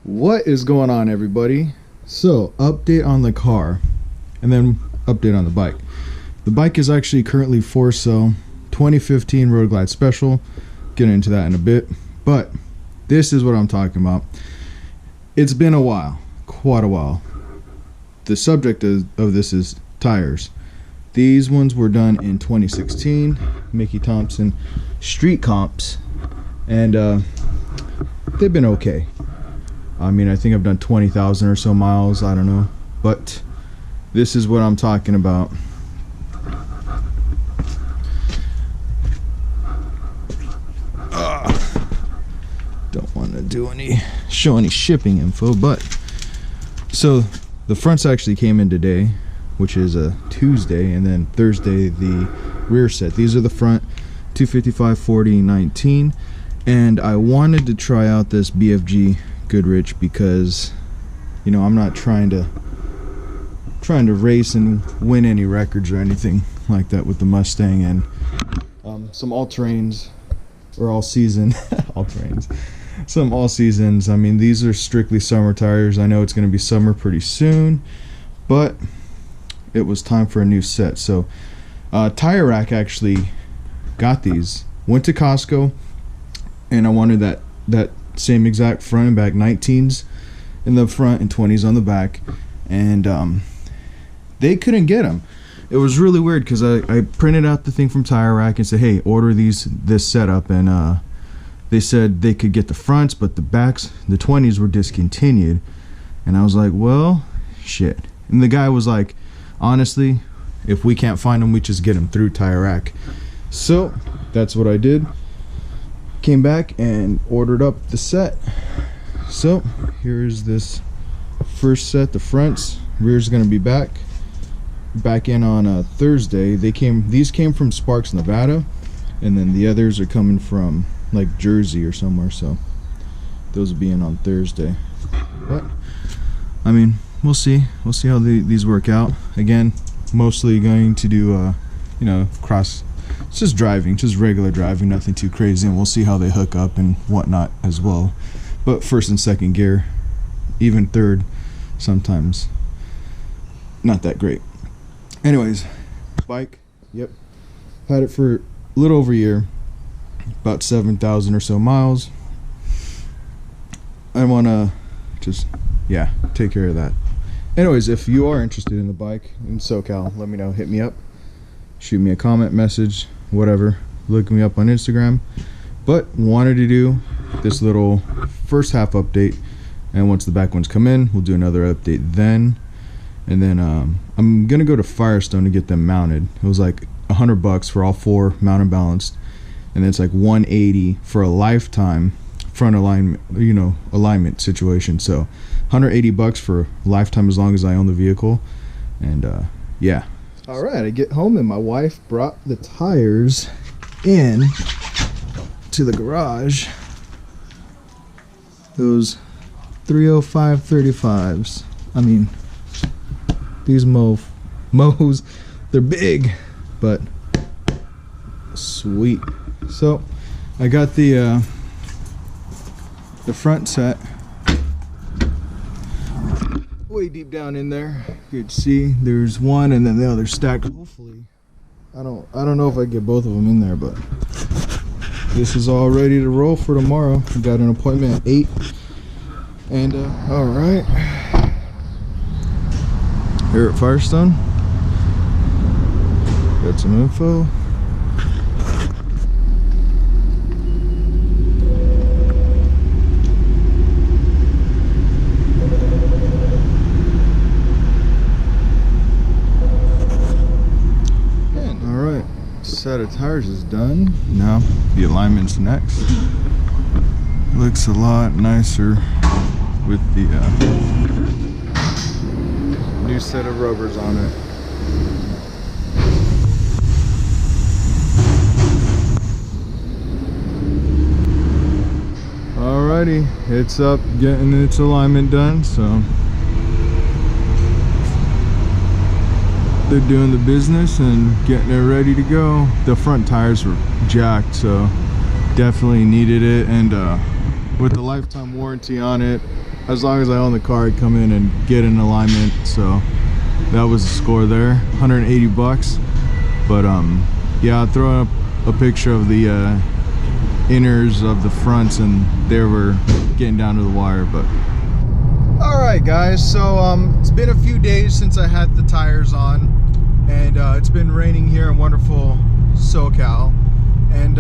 What is going on, everybody? So, update on the car and then update on the bike. The bike is actually currently for sale. 2015 Road Glide Special. Get into that in a bit, but this is what I'm talking about. It's been a while, quite a while. The subject of this is tires. These ones were done in 2016, Mickey Thompson Street Comps, and they've been okay. I mean, I think I've done 20,000 or so miles, I don't know, but this is what I'm talking about. Don't want to show any shipping info, but so the fronts actually came in today, which is a Tuesday, and then Thursday the rear set. These are the front 255 40 19, and I wanted to try out this BFG Goodrich because, you know, I'm not trying to race and win any records or anything like that with the Mustang, and some all-terrains or all-season some all-seasons. I mean, these are strictly summer tires. I know it's going to be summer pretty soon, but it was time for a new set. So Tire Rack actually got these, went to Costco, and I wanted that same exact front and back, 19s in the front and 20s on the back, and they couldn't get them. It was really weird because I printed out the thing from Tire Rack and said, hey, order this setup, and they said they could get the fronts, but the backs, the 20s, were discontinued. And I was like, well, shit. And the guy was like, honestly, if we can't find them, we just get them through Tire Rack. So that's what I did. Came back and ordered up the set. So here's this first set. The fronts, rear's gonna be back in on Thursday. These came from Sparks, Nevada, and then the others are coming from like Jersey or somewhere, so those will be in on Thursday. But I mean, we'll see how these work out. Again, mostly going to do you know, cross, just driving, just regular driving, nothing too crazy, and we'll see how they hook up and whatnot as well. But first and second gear, even third, sometimes not that great. Anyways, bike, yep, had it for a little over a year, about 7,000 or so miles. I want to just, yeah, take care of that. Anyways, if you are interested in the bike in SoCal, let me know. Hit me up, shoot me a comment, message, whatever. Look me up on Instagram. But wanted to do this little first half update, and once the back ones come in, we'll do another update then. And then I'm gonna go to Firestone to get them mounted. It was like $100 for all four mount and balanced, and then it's like $180 for a lifetime front alignment, you know, alignment situation. So $180 for lifetime as long as I own the vehicle. And yeah. All right, I get home and my wife brought the tires in to the garage. Those 305 35s. I mean, these Mohs, they're big, but sweet. So I got the front set way deep down in there. You can see there's one, and then the other stacked. Hopefully, I don't know if I get both of them in there, but this is all ready to roll for tomorrow. I got an appointment at 8, and all right. Here at Firestone, got some info. And all right, set of tires is done. Now the alignment's next. Looks a lot nicer with the new set of rubbers on it. Alrighty, it's up, getting its alignment done, so they're doing the business and getting it ready to go. The front tires were jacked, so definitely needed it, and with the lifetime warranty on it, as long as I own the car, I'd come in and get in alignment. So that was the score there, 180 bucks. But yeah, I'll throw up a picture of the inners of the fronts, and they were getting down to the wire. But all right guys, so it's been a few days since I had the tires on, and it's been raining here in wonderful SoCal, and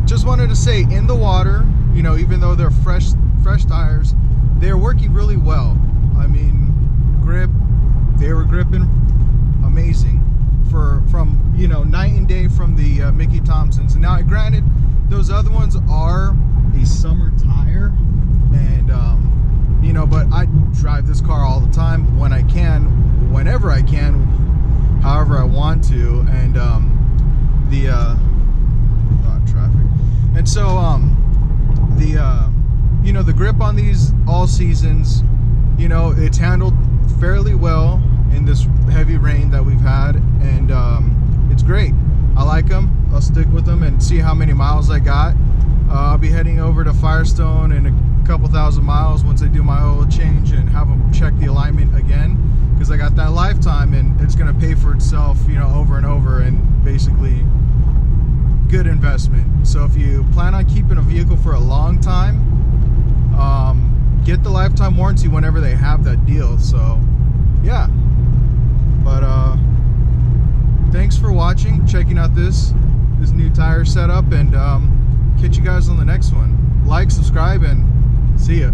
just wanted to say, in the water, you know, even though they're fresh tires, they're working really well. I mean, grip, they were gripping amazing from you know, night and day from the Mickey Thompsons. And now, granted, those other ones are a summer tire, and you know, but I drive this car all the time when I can, whenever I can, however I want to, and traffic. And so you know, the grip on these all seasons, you know, it's handled fairly well in this heavy rain that we've had, and it's great. I like them. I'll stick with them and see how many miles I got. I'll be heading over to Firestone in a couple thousand miles once I do my oil change and have them check the alignment again, because I got that lifetime, and it's going to pay for itself, you know, over and over, and basically good investment. So if you plan on keeping a vehicle for a long time, get the lifetime warranty whenever they have that deal. So yeah, but thanks for watching, checking out this new tire setup, and catch you guys on the next one. Like, subscribe, and see ya.